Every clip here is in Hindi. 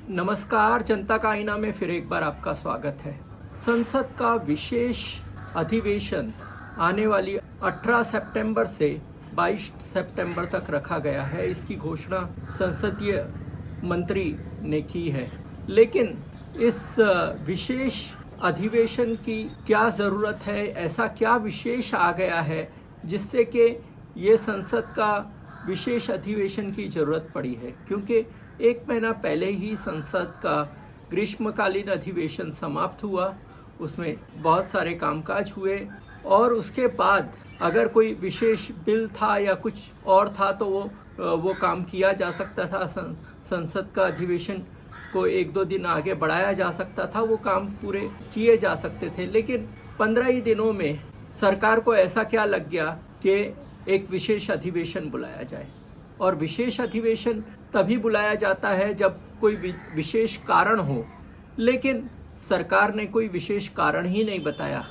नमस्कार, जनता का आईना में फिर एक बार आपका स्वागत है। संसद का विशेष अधिवेशन आने वाली 18 सितंबर से 22 सितंबर तक रखा गया है। इसकी घोषणा संसदीय मंत्री ने की है। लेकिन इस विशेष अधिवेशन की क्या ज़रूरत है, ऐसा क्या विशेष आ गया है जिससे कि ये संसद का विशेष अधिवेशन की ज़रूरत पड़ी है? क्योंकि एक महीना पहले ही संसद का ग्रीष्मकालीन अधिवेशन समाप्त हुआ, उसमें बहुत सारे कामकाज हुए और उसके बाद अगर कोई विशेष बिल था या कुछ और था तो वो काम किया जा सकता था। संसद का अधिवेशन को 1-2 दिन आगे बढ़ाया जा सकता था, वो काम पूरे किए जा सकते थे। लेकिन 15 ही दिनों में सरकार को ऐसा क्या लग गया कि एक विशेष अधिवेशन बुलाया जाए। और विशेष अधिवेशन तभी बुलाया जाता है जब कोई विशेष कारण हो, लेकिन सरकार ने कोई विशेष कारण ही नहीं बताया,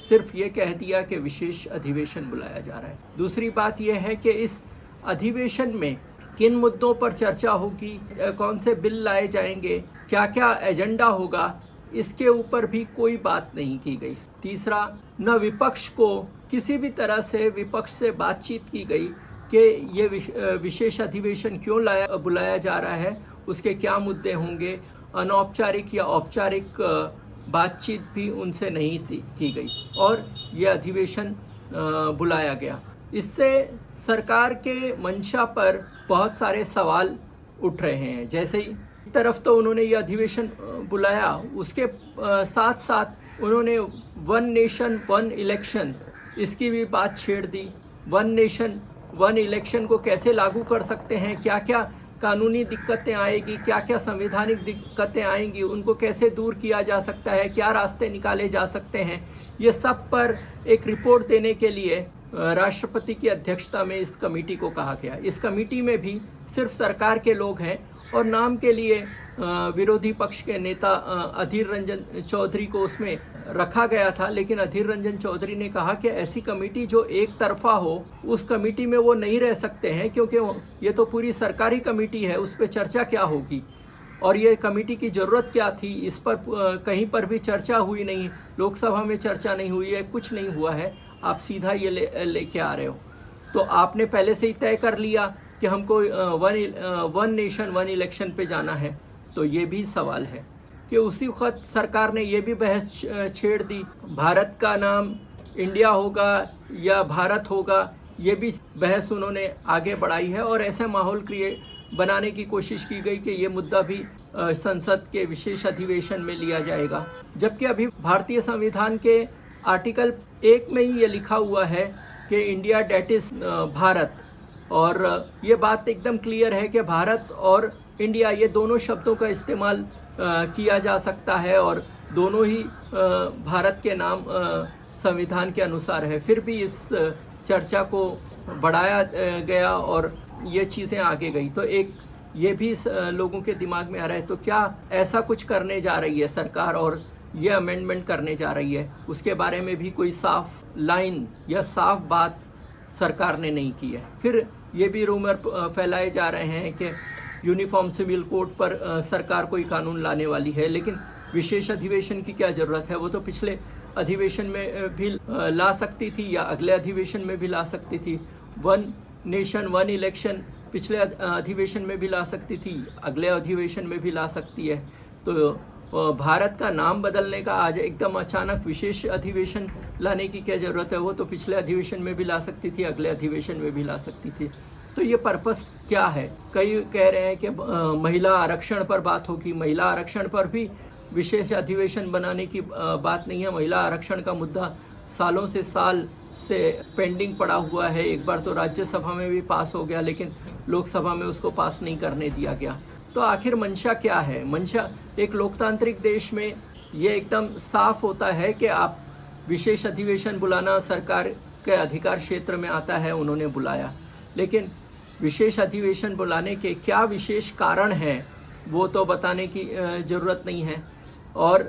सिर्फ ये कह दिया कि विशेष अधिवेशन बुलाया जा रहा है। दूसरी बात यह है कि इस अधिवेशन में किन मुद्दों पर चर्चा होगी, कौन से बिल लाए जाएंगे, क्या क्या एजेंडा होगा, इसके ऊपर भी कोई बात नहीं की गई। तीसरा, न विपक्ष को किसी भी तरह से विपक्ष से बातचीत की गई कि ये विशेष अधिवेशन क्यों बुलाया जा रहा है, उसके क्या मुद्दे होंगे। अनौपचारिक या औपचारिक बातचीत भी उनसे नहीं की गई और ये अधिवेशन बुलाया गया। इससे सरकार के मंशा पर बहुत सारे सवाल उठ रहे हैं। जैसे ही एक तरफ तो उन्होंने ये अधिवेशन बुलाया, उसके साथ साथ उन्होंने वन नेशन वन इलेक्शन, इसकी भी बात छेड़ दी। वन नेशन वन इलेक्शन को कैसे लागू कर सकते हैं, क्या क्या कानूनी दिक्कतें आएगी, क्या क्या संवैधानिक दिक्कतें आएंगी, उनको कैसे दूर किया जा सकता है, क्या रास्ते निकाले जा सकते हैं, ये सब पर एक रिपोर्ट देने के लिए राष्ट्रपति की अध्यक्षता में इस कमेटी को कहा गया। इस कमेटी में भी सिर्फ सरकार के लोग हैं और नाम के लिए विरोधी पक्ष के नेता अधीर रंजन चौधरी को उसमें रखा गया था। लेकिन अधीर रंजन चौधरी ने कहा कि ऐसी कमेटी जो एक तरफा हो, उस कमेटी में वो नहीं रह सकते हैं, क्योंकि ये तो पूरी सरकारी कमेटी है, उस पर चर्चा क्या होगी और ये कमेटी की ज़रूरत क्या थी, इस पर कहीं पर भी चर्चा हुई नहीं। लोकसभा में चर्चा नहीं हुई है, कुछ नहीं हुआ है, आप सीधा ये लेके आ रहे हो। तो आपने पहले से ही तय कर लिया कि हमको वन नेशन वन इलेक्शन पे जाना है। तो ये भी सवाल है कि उसी वक्त सरकार ने ये भी बहस छेड़ दी, भारत का नाम इंडिया होगा या भारत होगा, ये भी बहस उन्होंने आगे बढ़ाई है और ऐसा माहौल बनाने की कोशिश की गई कि ये मुद्दा भी संसद के विशेष अधिवेशन में लिया जाएगा। जबकि अभी भारतीय संविधान के आर्टिकल 1 में ही ये लिखा हुआ है कि इंडिया डेट इज भारत, और ये बात एकदम क्लियर है कि भारत और इंडिया ये दोनों शब्दों का इस्तेमाल किया जा सकता है और दोनों ही भारत के नाम संविधान के अनुसार है। फिर भी इस चर्चा को बढ़ाया गया और ये चीज़ें आगे गई। तो एक ये भी लोगों के दिमाग में आ रहा है, तो क्या ऐसा कुछ करने जा रही है सरकार और ये अमेंडमेंट करने जा रही है, उसके बारे में भी कोई साफ लाइन या साफ बात सरकार ने नहीं की है। फिर ये भी रूमर फैलाए जा रहे हैं कि यूनिफॉर्म सिविल कोड पर सरकार कोई कानून लाने वाली है, लेकिन विशेष अधिवेशन की क्या ज़रूरत है, वो तो पिछले अधिवेशन में भी ला सकती थी या अगले अधिवेशन में भी ला सकती थी। वन नेशन वन इलेक्शन पिछले अधिवेशन में भी ला सकती थी, अगले अधिवेशन में भी ला सकती है। तो भारत का नाम बदलने का आज एकदम अचानक विशेष अधिवेशन लाने की क्या ज़रूरत है, वो तो पिछले अधिवेशन में भी ला सकती थी, अगले अधिवेशन में भी ला सकती थी। तो ये पर्पस क्या है? कई कह रहे हैं कि महिला आरक्षण पर बात होगी, महिला आरक्षण पर भी विशेष अधिवेशन बनाने की बात नहीं है। महिला आरक्षण का मुद्दा सालों से साल से पेंडिंग पड़ा हुआ है। एक बार तो राज्यसभा में भी पास हो गया, लेकिन लोकसभा में उसको पास नहीं करने दिया गया। तो आखिर मंशा क्या है? मंशा एक लोकतांत्रिक देश में ये एकदम साफ होता है कि आप विशेष अधिवेशन बुलाना सरकार के अधिकार क्षेत्र में आता है, उन्होंने बुलाया। लेकिन विशेष अधिवेशन बुलाने के क्या विशेष कारण हैं, वो तो बताने की ज़रूरत नहीं है। और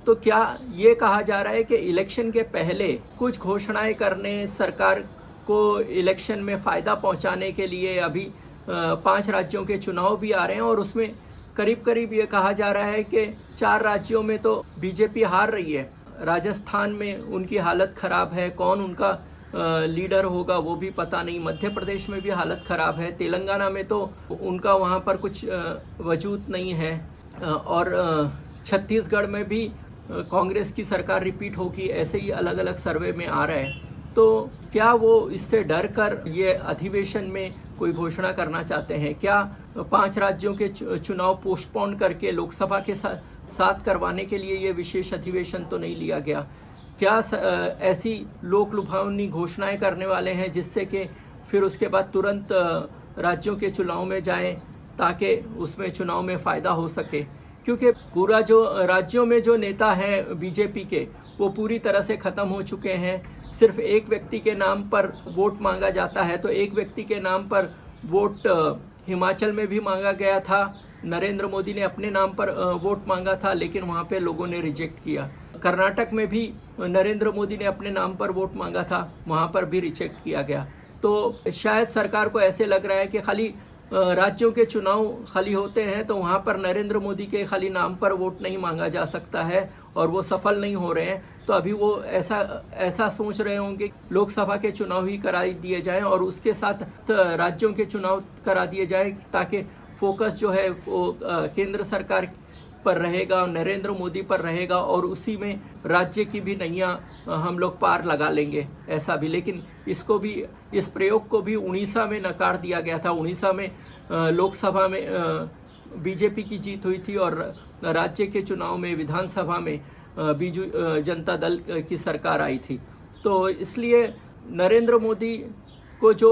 तो क्या ये कहा जा रहा है कि इलेक्शन के पहले कुछ घोषणाएं करने, सरकार को इलेक्शन में फ़ायदा पहुंचाने के लिए अभी 5 राज्यों के चुनाव भी आ रहे हैं और उसमें करीब करीब ये कहा जा रहा है कि 4 राज्यों में तो बीजेपी हार रही है। राजस्थान में उनकी हालत खराब है, कौन उनका लीडर होगा वो भी पता नहीं। मध्य प्रदेश में भी हालत खराब है, तेलंगाना में तो उनका वहाँ पर कुछ वजूद नहीं है, और छत्तीसगढ़ में भी कांग्रेस की सरकार रिपीट होगी, ऐसे ही अलग अलग सर्वे में आ रहा है। तो क्या वो इससे डर कर ये अधिवेशन में कोई घोषणा करना चाहते हैं? क्या 5 राज्यों के चुनाव पोस्टपोन करके लोकसभा के साथ करवाने के लिए ये विशेष अधिवेशन तो नहीं लिया गया? क्या ऐसी लोक लुभावनी घोषणाएं करने वाले हैं जिससे कि फिर उसके बाद तुरंत राज्यों के चुनाव में जाएं ताकि उसमें चुनाव में फ़ायदा हो सके? क्योंकि पूरा जो राज्यों में जो नेता हैं बीजेपी के, वो पूरी तरह से ख़त्म हो चुके हैं। सिर्फ एक व्यक्ति के नाम पर वोट मांगा जाता है, तो एक व्यक्ति के नाम पर वोट हिमाचल में भी मांगा गया था। नरेंद्र मोदी ने अपने नाम पर वोट मांगा था, लेकिन वहाँ पे लोगों ने रिजेक्ट किया। कर्नाटक में भी नरेंद्र मोदी ने अपने नाम पर वोट मांगा था, वहाँ पर भी रिजेक्ट किया गया। तो शायद सरकार को ऐसे लग रहा है कि खाली राज्यों के चुनाव खाली होते हैं तो वहाँ पर नरेंद्र मोदी के खाली नाम पर वोट नहीं मांगा जा सकता है, और वो सफल नहीं हो रहे हैं। तो अभी वो ऐसा सोच रहे होंगे लोकसभा के चुनाव ही करा दिए जाएं और उसके साथ राज्यों के चुनाव करा दिए जाएं, ताकि फोकस जो है वो केंद्र सरकार पर रहेगा, नरेंद्र मोदी पर रहेगा, और उसी में राज्य की भी नैया हम लोग पार लगा लेंगे, ऐसा भी। लेकिन इसको भी, इस प्रयोग को भी उड़ीसा में नकार दिया गया था। उड़ीसा में लोकसभा में बीजेपी की जीत हुई थी और राज्य के चुनाव में विधानसभा में बीजू जनता दल की सरकार आई थी। तो इसलिए नरेंद्र मोदी को जो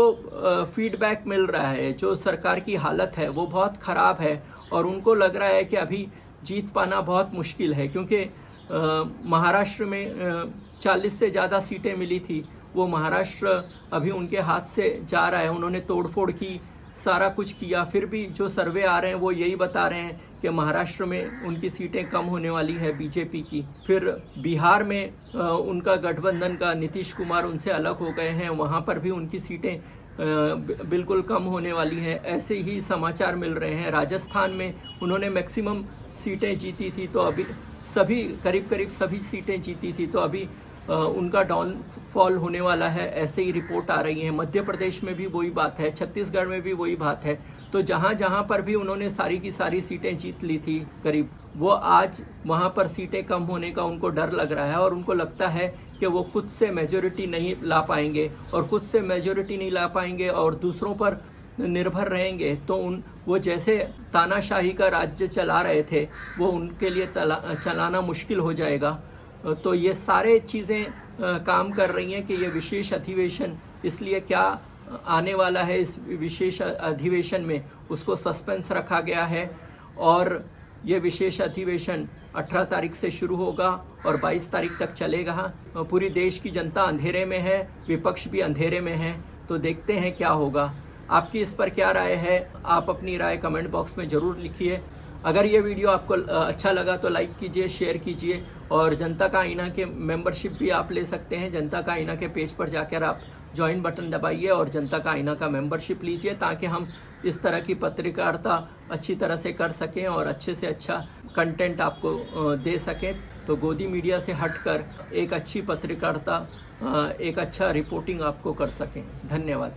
फीडबैक मिल रहा है, जो सरकार की हालत है वो बहुत ख़राब है, और उनको लग रहा है कि अभी जीत पाना बहुत मुश्किल है। क्योंकि महाराष्ट्र में 40 से ज़्यादा सीटें मिली थी, वो महाराष्ट्र अभी उनके हाथ से जा रहा है। उन्होंने तोड़फोड़ की, सारा कुछ किया, फिर भी जो सर्वे आ रहे हैं वो यही बता रहे हैं कि महाराष्ट्र में उनकी सीटें कम होने वाली है बीजेपी की। फिर बिहार में उनका गठबंधन का नीतीश कुमार उनसे अलग हो गए हैं, वहाँ पर भी उनकी सीटें बिल्कुल कम होने वाली हैं, ऐसे ही समाचार मिल रहे हैं। राजस्थान में उन्होंने मैक्सिमम सीटें जीती थी, तो अभी सभी करीब सभी सीटें जीती थी, तो अभी उनका डाउनफॉल होने वाला है, ऐसे ही रिपोर्ट आ रही है। मध्य प्रदेश में भी वही बात है, छत्तीसगढ़ में भी वही बात है। तो जहाँ पर भी उन्होंने सारी की सारी सीटें जीत ली थी करीब, वो आज वहाँ पर सीटें कम होने का उनको डर लग रहा है, और उनको लगता है कि वो खुद से मेजॉरिटी नहीं ला पाएंगे, और खुद से मेजॉरिटी नहीं ला पाएंगे और दूसरों पर निर्भर रहेंगे तो वो जैसे तानाशाही का राज्य चला रहे थे वो उनके लिए चलाना मुश्किल हो जाएगा। तो ये सारे चीज़ें काम कर रही हैं कि ये विशेष अधिवेशन, इसलिए क्या आने वाला है इस विशेष अधिवेशन में उसको सस्पेंस रखा गया है। और ये विशेष अधिवेशन 18 तारीख से शुरू होगा और 22 तारीख तक चलेगा। पूरी देश की जनता अंधेरे में है, विपक्ष भी अंधेरे में है, तो देखते हैं क्या होगा। आपकी इस पर क्या राय है? आप अपनी राय कमेंट बॉक्स में ज़रूर लिखिए। अगर ये वीडियो आपको अच्छा लगा तो लाइक कीजिए, शेयर कीजिए, और जनता का आईना के मेंबरशिप भी आप ले सकते हैं। जनता का आईना के पेज पर जाकर आप ज्वाइन बटन दबाइए और जनता का आईना का मेंबरशिप लीजिए, ताकि हम इस तरह की पत्रकारिता अच्छी तरह से कर सकें और अच्छे से अच्छा कंटेंट आपको दे सकें। तो गोदी मीडिया से हटकर एक अच्छी पत्रकारिता, एक अच्छा रिपोर्टिंग आपको कर सकें। धन्यवाद।